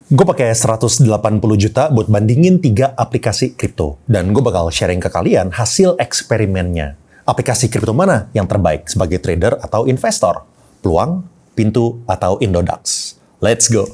Gue pakai 180 juta buat bandingin 3 aplikasi kripto. Dan gue bakal sharing ke kalian hasil eksperimennya. Aplikasi kripto mana yang terbaik sebagai trader atau investor? Peluang, Pintu, atau Indodax? Let's go!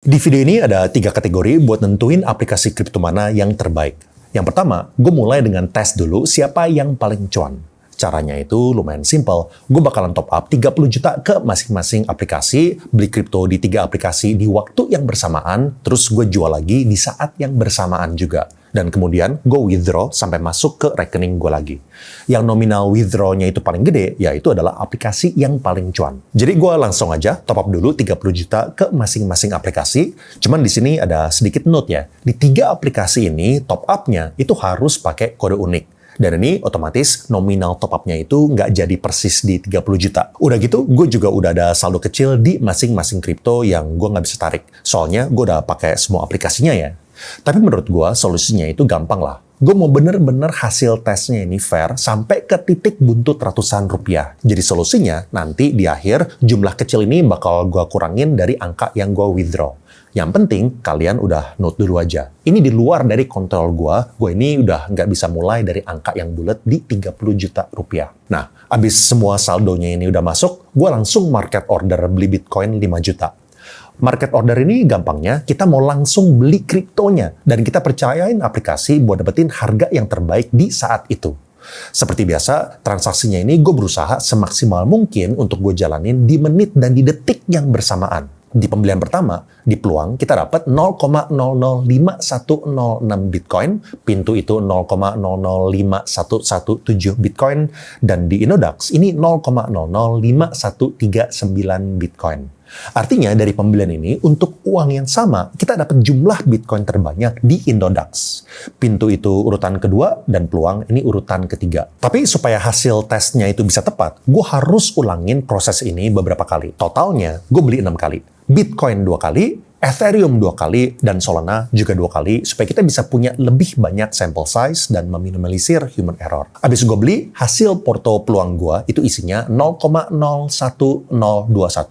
Di video ini ada 3 kategori buat nentuin aplikasi kripto mana yang terbaik. Yang pertama, gue mulai dengan tes dulu siapa yang paling cuan. Caranya itu lumayan simple. Gue bakalan top up 30 juta ke masing-masing aplikasi, beli kripto di 3 aplikasi di waktu yang bersamaan, terus gue jual lagi di saat yang bersamaan juga. Dan kemudian gue withdraw sampai masuk ke rekening gue lagi. Yang nominal withdraw-nya itu paling gede, yaitu adalah aplikasi yang paling cuan. Jadi gue langsung aja top up dulu 30 juta ke masing-masing aplikasi. Cuman di sini ada sedikit note ya. Di 3 aplikasi ini top up-nya itu harus pakai kode unik. Dan ini otomatis nominal top up-nya itu nggak jadi persis di 30 juta. Udah gitu, gue juga udah ada saldo kecil di masing-masing kripto yang gue nggak bisa tarik. Soalnya gue udah pakai semua aplikasinya ya. Tapi menurut gue, solusinya itu gampang lah. Gue mau bener-bener hasil tesnya ini fair sampai ke titik buntut ratusan rupiah. Jadi solusinya, nanti di akhir, jumlah kecil ini bakal gue kurangin dari angka yang gue withdraw. Yang penting, kalian udah note dulu aja. Ini di luar dari kontrol gue ini udah nggak bisa mulai dari angka yang bulat di 30 juta rupiah. Nah, abis semua saldonya ini udah masuk, gue langsung market order beli Bitcoin 5 juta. Market order ini gampangnya, kita mau langsung beli kriptonya, dan kita percayain aplikasi buat dapetin harga yang terbaik di saat itu. Seperti biasa, transaksinya ini gue berusaha semaksimal mungkin untuk gue jalanin di menit dan di detik yang bersamaan. Di pembelian pertama, di peluang kita dapat 0,005106 Bitcoin, pintu itu 0,005117 Bitcoin, dan di Indodax ini 0,005139 Bitcoin. Artinya dari pembelian ini, untuk uang yang sama, kita dapat jumlah Bitcoin terbanyak di Indodax. Pintu itu urutan kedua, dan peluang ini urutan ketiga. Tapi supaya hasil tesnya itu bisa tepat, gue harus ulangin proses ini beberapa kali. Totalnya, gue beli 6 kali. Bitcoin 2 kali, Ethereum 2 kali, dan Solana juga 2 kali, supaya kita bisa punya lebih banyak sample size dan meminimalisir human error. Abis gue beli, hasil porto peluang gue itu isinya 0,01021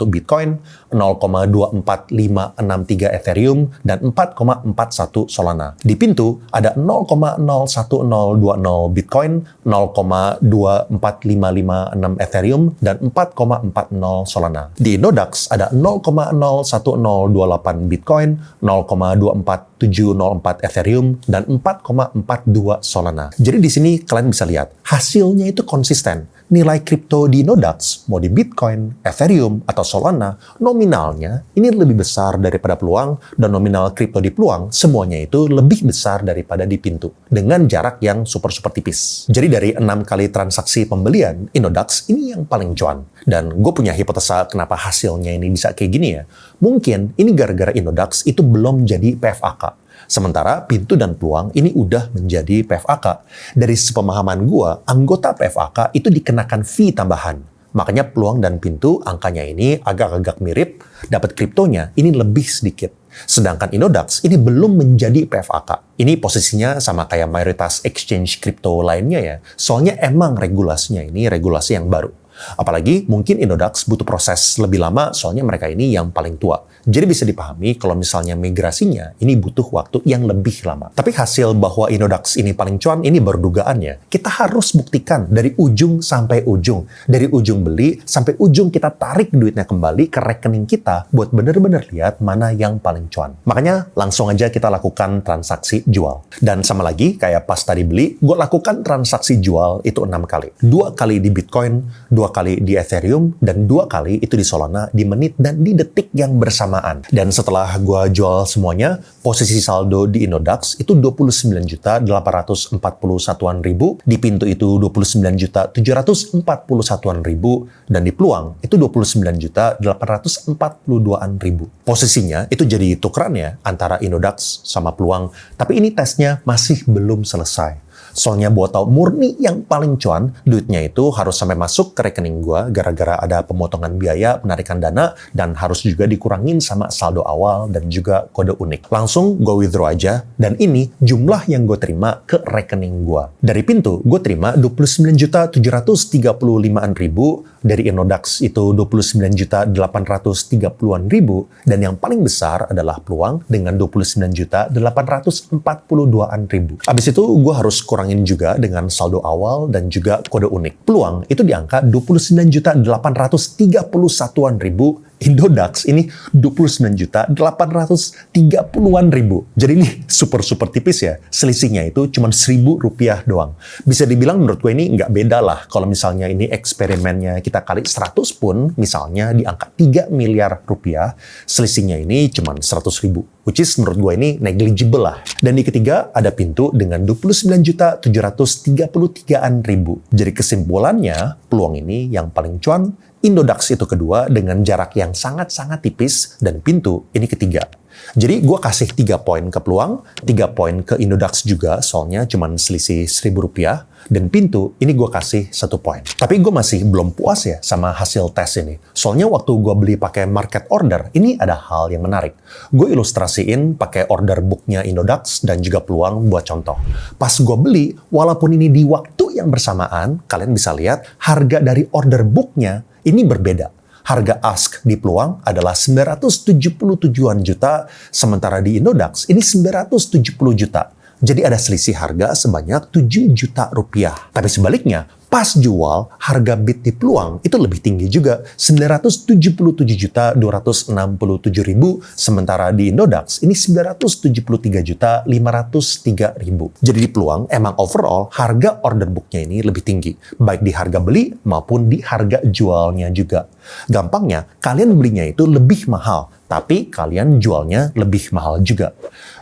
Bitcoin, 0,24563 Ethereum, dan 4,41 Solana. Di pintu, ada 0,01020 Bitcoin, 0,24556 Ethereum, dan 4,40 Solana. Di Indodax, ada 0,01028 Bitcoin, 0,24704 Ethereum, dan 4,42 Solana. Jadi di sini kalian bisa lihat, hasilnya itu konsisten. Nilai kripto di Indodax, mau di Bitcoin, Ethereum, atau Solana, nominalnya ini lebih besar daripada peluang, dan nominal kripto di peluang, semuanya itu lebih besar daripada di pintu, dengan jarak yang super-super tipis. Jadi dari 6 kali transaksi pembelian, Indodax ini yang paling cuan. Dan gue punya hipotesa kenapa hasilnya ini bisa kayak gini ya. Mungkin ini gara-gara Indodax itu belum jadi PFAK. Sementara pintu dan peluang ini udah menjadi PFAK. Dari sepemahaman gue, anggota PFAK itu dikenakan fee tambahan. Makanya peluang dan pintu angkanya ini agak-agak mirip, dapat kriptonya ini lebih sedikit. Sedangkan Indodax ini belum menjadi PFAK. Ini posisinya sama kayak mayoritas exchange kripto lainnya ya. Soalnya emang regulasinya ini regulasi yang baru. Apalagi mungkin Indodax butuh proses lebih lama soalnya mereka ini yang paling tua. Jadi bisa dipahami kalau misalnya migrasinya ini butuh waktu yang lebih lama. Tapi hasil bahwa Indodax ini paling cuan ini baru dugaannya. Kita harus buktikan dari ujung sampai ujung. Dari ujung beli sampai ujung kita tarik duitnya kembali ke rekening kita buat bener-bener lihat mana yang paling cuan. Makanya langsung aja kita lakukan transaksi jual. Dan sama lagi kayak pas tadi beli, gue lakukan transaksi jual itu 6 kali. 2 kali di Bitcoin, 2 kali di Ethereum, dan 2 kali itu di Solana di menit dan di detik yang bersamaan. Dan setelah gue jual semuanya, posisi saldo di Indodax itu 29.841.000, di pintu itu 29.741.000, dan di peluang itu 29.842.000. Posisinya itu jadi tukerannya antara Indodax sama peluang, tapi ini tesnya masih belum selesai. Soalnya buat tahu murni yang paling cuan, duitnya itu harus sampai masuk ke rekening gue gara-gara ada pemotongan biaya penarikan dana dan harus juga dikurangin sama saldo awal dan juga kode unik. Langsung gue withdraw aja dan ini jumlah yang gue terima ke rekening gue. Dari pintu, gue terima 29.735.000, dari Indodax itu 29.830-an ribu, dan yang paling besar adalah peluang dengan 29.842-an ribu. Abis itu gue harus kurangin juga dengan saldo awal dan juga kode unik. Peluang itu di angka 29.831-an ribu. Indodax ini 29.830-an ribu. Jadi ini super tipis ya. Selisihnya itu cuma Rp1.000 doang. Bisa dibilang menurut gue ini nggak beda lah. Kalau misalnya ini eksperimennya kita kali 100 pun, misalnya di angka 3 miliar rupiah, selisihnya ini cuma 100 ribu. Which is menurut gue ini negligible lah. Dan di ketiga ada pintu dengan 29.733-an ribu. Jadi kesimpulannya, peluang ini yang paling cuan, Indodax itu kedua dengan jarak yang sangat-sangat tipis, dan pintu ini ketiga. Jadi gue kasih 3 poin ke peluang, 3 poin ke Indodax juga, soalnya cuma selisih Rp1.000, dan pintu ini gue kasih 1 poin. Tapi gue masih belum puas ya sama hasil tes ini. Soalnya waktu gue beli pakai market order, ini ada hal yang menarik. Gue ilustrasiin pakai order booknya Indodax dan juga peluang buat contoh. Pas gue beli, walaupun ini di waktu yang bersamaan, kalian bisa lihat harga dari order booknya ini berbeda. Harga ask di peluang adalah 977-an juta, sementara di Indodax ini 970 juta. Jadi ada selisih harga sebanyak 7 juta rupiah. Tapi sebaliknya, pas jual, harga bid di peluang itu lebih tinggi juga, 977.267.000, sementara di Indodax ini 973.503.000. Jadi di peluang emang overall harga order booknya ini lebih tinggi, baik di harga beli maupun di harga jualnya juga. Gampangnya, kalian belinya itu lebih mahal, tapi kalian jualnya lebih mahal juga.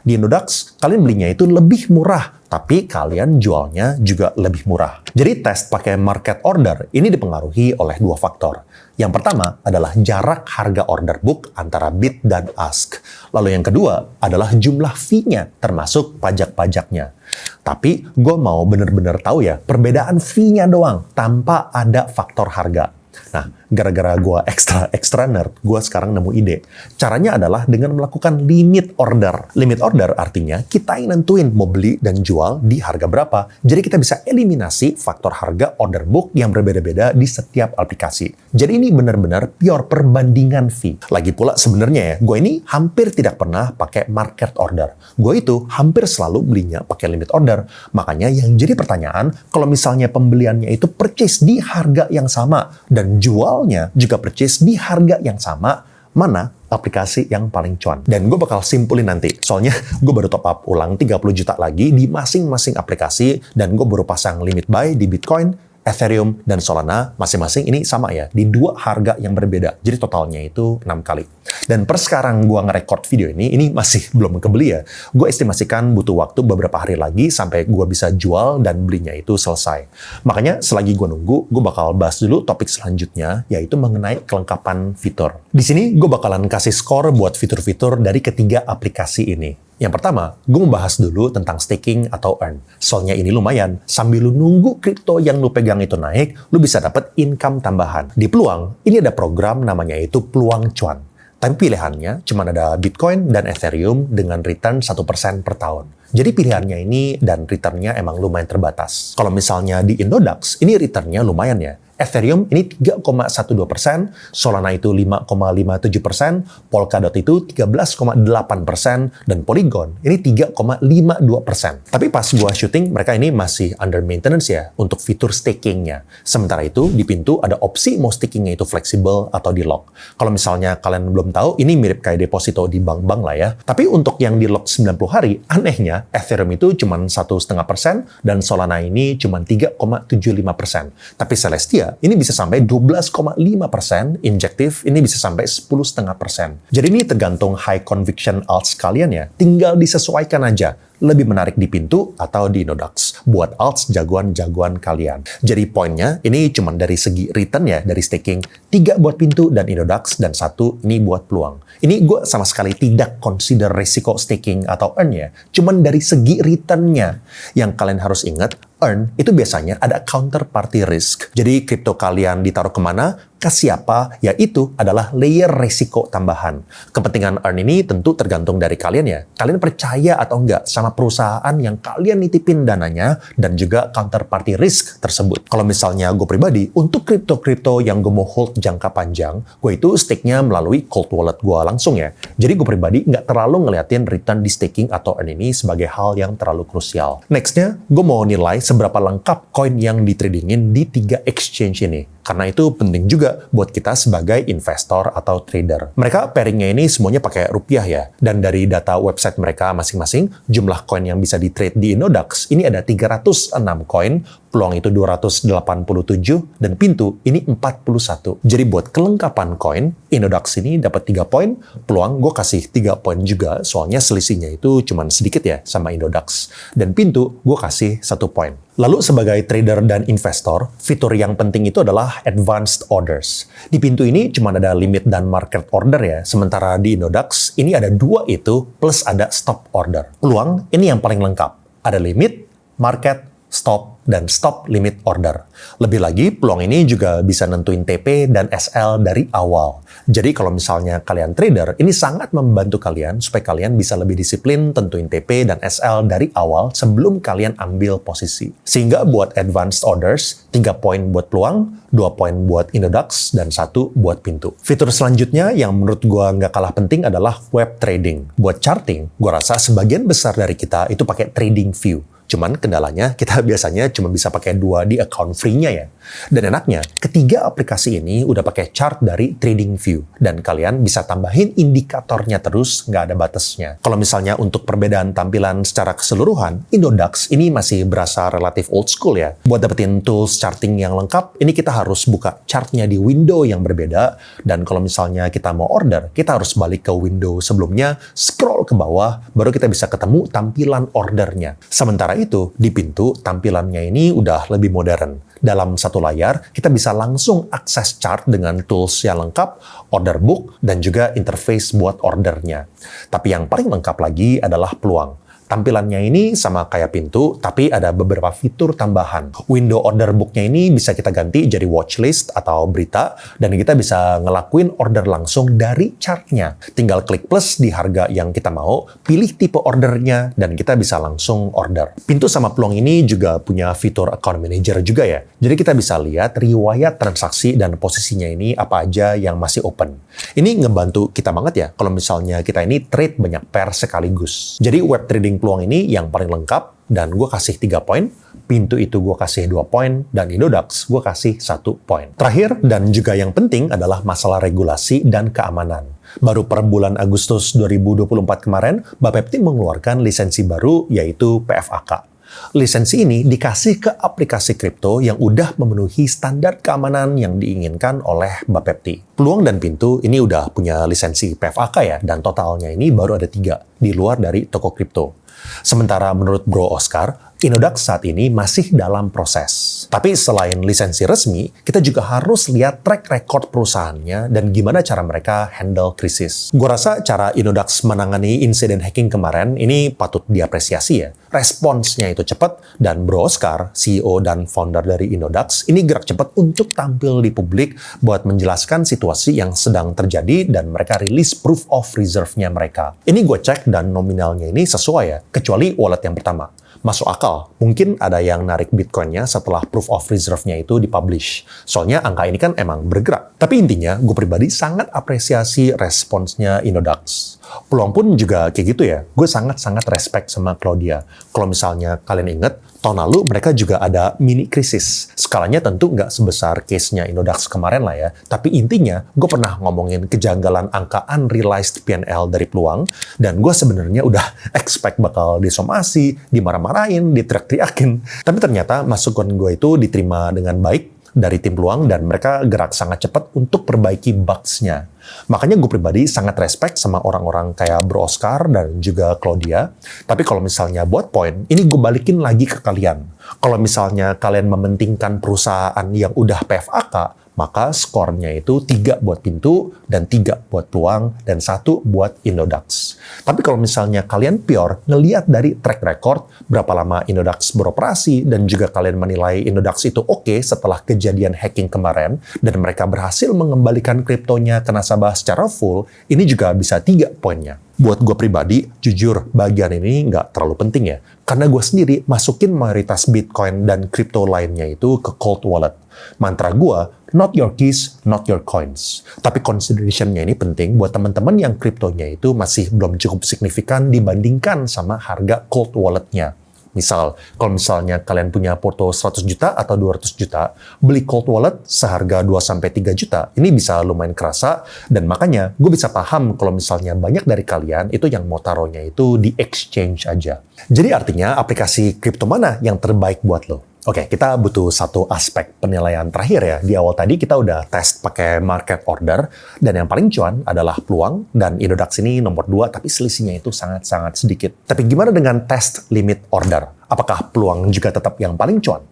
Di Indodax, kalian belinya itu lebih murah, tapi kalian jualnya juga lebih murah. Jadi tes pakai market order ini dipengaruhi oleh 2 faktor. Yang pertama adalah jarak harga order book antara bid dan ask. Lalu yang kedua adalah jumlah fee-nya, termasuk pajak-pajaknya. Tapi gue mau bener-bener tahu ya, perbedaan fee-nya doang, tanpa ada faktor harga. Nah, gara-gara gue extra nerd, gue sekarang nemu ide. Caranya adalah dengan melakukan limit order. Limit order artinya kita yang nentuin mau beli dan jual di harga berapa. Jadi kita bisa eliminasi faktor harga order book yang berbeda-beda di setiap aplikasi. Jadi ini benar-benar pure perbandingan fee. Lagi pula sebenarnya ya, gue ini hampir tidak pernah pakai market order. Gue itu hampir selalu belinya pakai limit order. Makanya yang jadi pertanyaan, kalau misalnya pembeliannya itu purchase di harga yang sama dan jualnya juga purchase di harga yang sama, mana aplikasi yang paling cuan? Dan gue bakal simpulin nanti, soalnya gue baru top up ulang 30 juta lagi di masing-masing aplikasi, dan gue baru pasang limit buy di Bitcoin, Ethereum, dan Solana. Masing-masing ini sama ya, di 2 harga yang berbeda. Jadi totalnya itu 6 kali. Dan per sekarang gue nge-record video ini masih belum kebeli ya. Gue estimasikan butuh waktu beberapa hari lagi sampai gue bisa jual dan belinya itu selesai. Makanya selagi gue nunggu, gue bakal bahas dulu topik selanjutnya, yaitu mengenai kelengkapan fitur. Di sini gue bakalan kasih skor buat fitur-fitur dari ketiga aplikasi ini. Yang pertama, gue mau bahas dulu tentang staking atau earn. Soalnya ini lumayan, sambil lu nunggu kripto yang lu pegang itu naik, lu bisa dapat income tambahan. Di peluang, ini ada program namanya itu Peluang Cuan. Tapi pilihannya cuma ada Bitcoin dan Ethereum dengan return 1% per tahun. Jadi pilihannya ini dan returnnya emang lumayan terbatas. Kalau misalnya di Indodax, ini returnnya lumayan ya. Ethereum ini 3,12%, Solana itu 5,57%, Polkadot itu 13,8%, dan Polygon ini 3,52%. Tapi pas gua syuting, mereka ini masih under maintenance ya untuk fitur stakingnya. Sementara itu, di pintu ada opsi mau stakingnya itu fleksibel atau di lock. Kalau misalnya kalian belum tahu, ini mirip kayak deposito di bank-bank lah ya. Tapi untuk yang di lock 90 hari, anehnya Ethereum itu cuma 1,5% dan Solana ini cuma 3,75%. Tapi Celestia ini bisa sampai 12,5%, Injective ini bisa sampai 10,5%. Jadi ini tergantung high conviction alts kalian ya. Tinggal disesuaikan aja. Lebih menarik di pintu atau di Indodax buat alts jagoan-jagoan kalian. Jadi poinnya ini cuma dari segi return ya, dari staking 3 buat pintu dan Indodax, dan 1 ini buat peluang. Ini gue sama sekali tidak consider risiko staking atau earn ya, cuman dari segi returnnya. Yang kalian harus ingat, earn itu biasanya ada counterparty risk. Jadi kripto kalian ditaruh kemana, ke siapa, yaitu adalah layer resiko tambahan. Kepentingan earn ini tentu tergantung dari kalian ya. Kalian percaya atau enggak sama perusahaan yang kalian nitipin dananya dan juga counterparty risk tersebut. Kalau misalnya gue pribadi, untuk kripto-kripto yang gue mau hold jangka panjang, gue itu stake-nya melalui cold wallet gue langsung ya. Jadi gue pribadi nggak terlalu ngeliatin return di staking atau earn ini sebagai hal yang terlalu krusial. Nextnya, gue mau nilai seberapa lengkap koin yang ditradingin di 3 exchange ini. Karena itu penting juga buat kita sebagai investor atau trader. Mereka pairingnya ini semuanya pakai rupiah ya. Dan dari data website mereka masing-masing, jumlah koin yang bisa di-trade di Indodax ini ada 306 koin, peluang itu 287, dan pintu ini 41. Jadi buat kelengkapan koin, Indodax ini dapat 3 poin, peluang gue kasih 3 poin juga, soalnya selisihnya itu cuman sedikit ya sama Indodax. Dan pintu gue kasih 1 poin. Lalu sebagai trader dan investor, fitur yang penting itu adalah advanced orders. Di pintu ini cuma ada limit dan market order ya, sementara di Indodax ini ada 2 itu plus ada stop order. Peluang ini yang paling lengkap. Ada limit, market, stop, dan stop limit order. Lebih lagi, peluang ini juga bisa nentuin TP dan SL dari awal. Jadi kalau misalnya kalian trader, ini sangat membantu kalian supaya kalian bisa lebih disiplin tentuin TP dan SL dari awal sebelum kalian ambil posisi. Sehingga buat advanced orders, 3 poin buat peluang, 2 poin buat Indodax, dan 1 buat pintu. Fitur selanjutnya yang menurut gua nggak kalah penting adalah web trading. Buat charting, gua rasa sebagian besar dari kita itu pakai trading view. Cuman kendalanya kita biasanya cuma bisa pakai 2 di account free-nya ya. Dan enaknya, ketiga aplikasi ini udah pakai chart dari TradingView. Dan kalian bisa tambahin indikatornya terus, nggak ada batasnya. Kalau misalnya untuk perbedaan tampilan secara keseluruhan, Indodax ini masih berasa relatif old school ya. Buat dapetin tools charting yang lengkap, ini kita harus buka chartnya di window yang berbeda. Dan kalau misalnya kita mau order, kita harus balik ke window sebelumnya, scroll ke bawah, baru kita bisa ketemu tampilan ordernya. Sementara itu, di pintu, tampilannya ini udah lebih modern. Dalam satu layar, kita bisa langsung akses chart dengan tools yang lengkap, order book, dan juga interface buat ordernya. Tapi yang paling lengkap lagi adalah peluang. Tampilannya ini sama kayak pintu, tapi ada beberapa fitur tambahan. Window order book-nya ini bisa kita ganti jadi watchlist atau berita, dan kita bisa ngelakuin order langsung dari chart-nya. Tinggal klik plus di harga yang kita mau, pilih tipe ordernya, dan kita bisa langsung order. Pintu sama peluang ini juga punya fitur account manager juga ya. Jadi kita bisa lihat riwayat transaksi dan posisinya ini apa aja yang masih open. Ini ngebantu kita banget ya, kalau misalnya kita ini trade banyak pair sekaligus. Jadi web trading peluang ini yang paling lengkap, dan gue kasih 3 poin, pintu itu gue kasih 2 poin, dan Indodax gue kasih 1 poin. Terakhir, dan juga yang penting adalah masalah regulasi dan keamanan. Baru per bulan Agustus 2024 kemarin, Bapepti mengeluarkan lisensi baru, yaitu PFAK. Lisensi ini dikasih ke aplikasi kripto yang udah memenuhi standar keamanan yang diinginkan oleh Bapepti. Peluang dan pintu ini udah punya lisensi PFAK ya, dan totalnya ini baru ada 3 di luar dari toko kripto. Sementara menurut Bro Oscar, Indodax saat ini masih dalam proses. Tapi selain lisensi resmi, kita juga harus lihat track record perusahaannya dan gimana cara mereka handle krisis. Gue rasa cara Indodax menangani insiden hacking kemarin ini patut diapresiasi ya. Responsnya itu cepat, dan Bro Oscar, CEO dan founder dari Indodax, ini gerak cepat untuk tampil di publik buat menjelaskan situasi yang sedang terjadi dan mereka rilis proof of reserve-nya mereka. Ini gue cek dan nominalnya ini sesuai ya, kecuali wallet yang pertama. Masuk akal, mungkin ada yang narik Bitcoin-nya setelah proof of reserve-nya itu dipublish. Soalnya angka ini kan emang bergerak. Tapi intinya, gue pribadi sangat apresiasi responsnya Indodax. Peluang pun juga kayak gitu ya. Gue sangat-sangat respect sama Claudia. Kalau misalnya kalian inget, tahun lalu mereka juga ada mini krisis. Skalanya tentu nggak sebesar case-nya Indodax kemarin lah ya. Tapi intinya, gue pernah ngomongin kejanggalan angka unrealized P&L dari peluang, dan gue sebenarnya udah expect bakal disomasi, dimarah-marahin, diteriak-teriakin. Tapi ternyata masukan gue itu diterima dengan baik dari tim peluang, dan mereka gerak sangat cepat untuk perbaiki bugs-nya. Makanya gue pribadi sangat respect sama orang-orang kayak Bro Oscar dan juga Claudia. Tapi kalau misalnya buat poin, ini gue balikin lagi ke kalian. Kalau misalnya kalian mementingkan perusahaan yang udah PFAK, maka skornya itu 3 buat pintu, dan 3 buat peluang, dan 1 buat Indodax. Tapi kalau misalnya kalian pure ngelihat dari track record, berapa lama Indodax beroperasi, dan juga kalian menilai Indodax itu oke setelah kejadian hacking kemarin, dan mereka berhasil mengembalikan kriptonya ke nasabah secara full, ini juga bisa 3 poinnya. Buat gue pribadi, jujur, bagian ini nggak terlalu penting ya. Karena gue sendiri masukin mayoritas Bitcoin dan kripto lainnya itu ke cold wallet. Mantra gue, not your keys, not your coins. Tapi consideration-nya ini penting buat teman-teman yang kriptonya itu masih belum cukup signifikan dibandingkan sama harga cold wallet-nya. Misal, kalau misalnya kalian punya porto 100 juta atau 200 juta, beli cold wallet seharga 2-3 juta, ini bisa lumayan kerasa, dan makanya gue bisa paham kalau misalnya banyak dari kalian itu yang mau taruhnya itu di exchange aja. Jadi artinya aplikasi kripto mana yang terbaik buat lo? Oke, kita butuh satu aspek penilaian terakhir ya. Di awal tadi kita udah tes pakai market order, dan yang paling cuan adalah peluang, dan Indodax ini nomor 2, tapi selisihnya itu sangat-sangat sedikit. Tapi gimana dengan test limit order? Apakah peluang juga tetap yang paling cuan?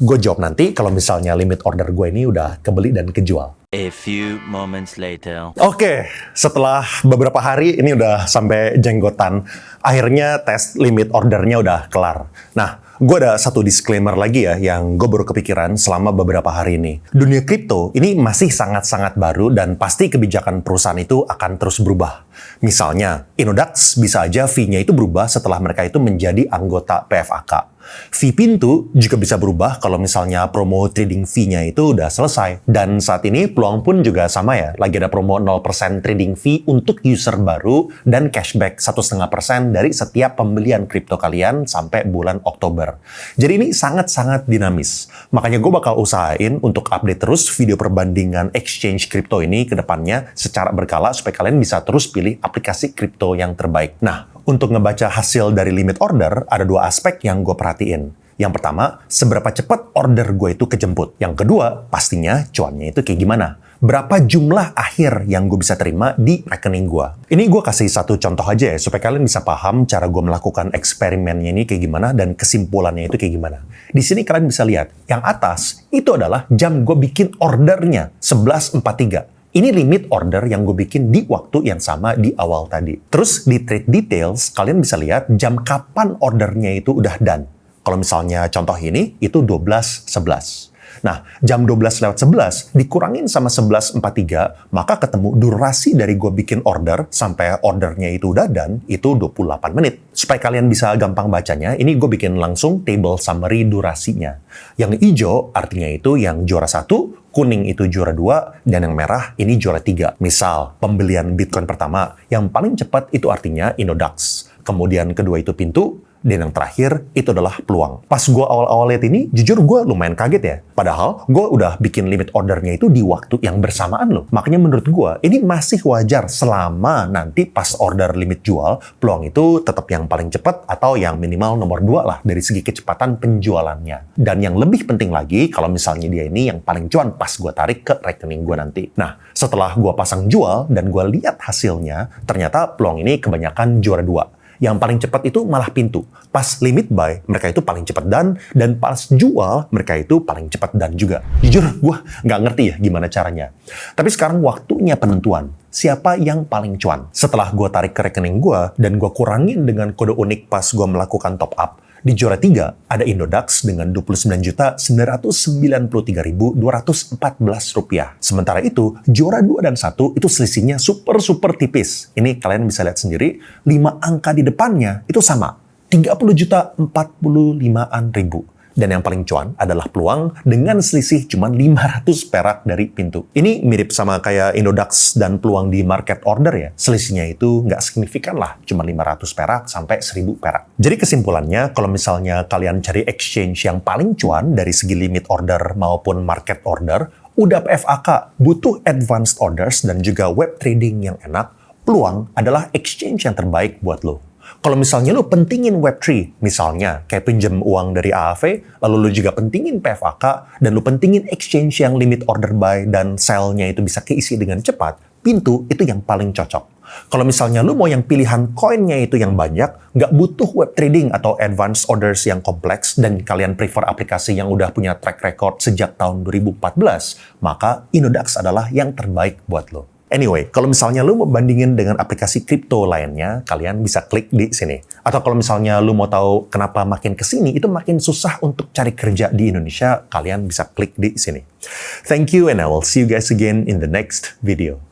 Gue jawab nanti kalau misalnya limit order gue ini udah kebeli dan kejual. A few moments later. Oke, setelah beberapa hari ini udah sampai jenggotan, akhirnya tes limit ordernya udah kelar. Nah, gue ada satu disclaimer lagi ya yang gue baru kepikiran selama beberapa hari ini. Dunia kripto ini masih sangat-sangat baru dan pasti kebijakan perusahaan itu akan terus berubah. Misalnya, Indodax bisa aja fee-nya itu berubah setelah mereka itu menjadi anggota PFAK. Fee pintu juga bisa berubah kalau misalnya promo trading fee-nya itu udah selesai. Dan saat ini peluang pun juga sama ya. Lagi ada promo 0% trading fee untuk user baru dan cashback 1,5% dari setiap pembelian kripto kalian sampai bulan Oktober. Jadi ini sangat-sangat dinamis. Makanya gue bakal usahain untuk update terus video perbandingan exchange kripto ini ke depannya secara berkala supaya kalian bisa terus pilih aplikasi kripto yang terbaik. Nah, untuk ngebaca hasil dari limit order, ada 2 aspek yang gue perhatiin. Yang pertama, seberapa cepat order gue itu kejemput. Yang kedua, pastinya cuannya itu kayak gimana. Berapa jumlah akhir yang gue bisa terima di rekening gue. Ini gue kasih satu contoh aja ya, supaya kalian bisa paham cara gue melakukan eksperimennya ini kayak gimana dan kesimpulannya itu kayak gimana. Di sini kalian bisa lihat, yang atas itu adalah jam gue bikin ordernya, 11.43. Ini limit order yang gue bikin di waktu yang sama di awal tadi. Terus di trade details, kalian bisa lihat jam kapan ordernya itu udah done. Kalau misalnya contoh ini, itu 12.11. Nah, jam 12:11 dikurangin sama 11.43, maka ketemu durasi dari gue bikin order sampai ordernya itu udah done, itu 28 menit. Supaya kalian bisa gampang bacanya, ini gue bikin langsung table summary durasinya. Yang hijau artinya itu yang juara 1, kuning itu juara 2, dan yang merah ini juara 3. Misal, pembelian Bitcoin pertama, yang paling cepat itu artinya Indodax. Kemudian kedua itu pintu, dan yang terakhir itu adalah peluang. Pas gue awal-awal lihat ini, jujur gue lumayan kaget ya. Padahal gue udah bikin limit ordernya itu di waktu yang bersamaan loh. Makanya menurut gue, ini masih wajar selama nanti pas order limit jual, peluang itu tetap yang paling cepat atau yang minimal nomor 2 lah dari segi kecepatan penjualannya. Dan yang lebih penting lagi, kalau misalnya dia ini yang paling cuan pas gue tarik ke rekening gue nanti. Nah, setelah gue pasang jual dan gue lihat hasilnya, ternyata peluang ini kebanyakan juara 2. Yang paling cepat itu malah pintu. Pas limit buy, mereka itu paling cepat dan pas jual, mereka itu paling cepat dan juga. Jujur, gue nggak ngerti ya gimana caranya. Tapi sekarang waktunya penentuan. Siapa yang paling cuan? Setelah gue tarik ke rekening gue, dan gue kurangin dengan kode unik pas gue melakukan top up, di juara 3 ada Indodax dengan 29.993.214 rupiah. Sementara itu, juara 2 dan 1 itu selisihnya super tipis. Ini kalian bisa lihat sendiri, 5 angka di depannya itu sama. 30.045.000. Dan yang paling cuan adalah peluang dengan selisih cuma 500 perak dari pintu. Ini mirip sama kayak Indodax dan peluang di market order ya. Selisihnya itu nggak signifikan lah, cuma 500 perak sampai 1000 perak. Jadi kesimpulannya, kalau misalnya kalian cari exchange yang paling cuan dari segi limit order maupun market order, udah PFAK, butuh advanced orders dan juga web trading yang enak, peluang adalah exchange yang terbaik buat lo. Kalau misalnya lu pentingin Web3, misalnya kayak pinjam uang dari AAV, lalu lu juga pentingin PFAK, dan lu pentingin exchange yang limit order buy dan sell-nya itu bisa keisi dengan cepat, pintu itu yang paling cocok. Kalau misalnya lu mau yang pilihan koinnya itu yang banyak, nggak butuh web trading atau advanced orders yang kompleks, dan kalian prefer aplikasi yang udah punya track record sejak tahun 2014, maka Inodax adalah yang terbaik buat lo. Anyway, kalau misalnya lu mau bandingin dengan aplikasi kripto lainnya, kalian bisa klik di sini. Atau kalau misalnya lu mau tahu kenapa makin kesini itu makin susah untuk cari kerja di Indonesia, kalian bisa klik di sini. Thank you and I will see you guys again in the next video.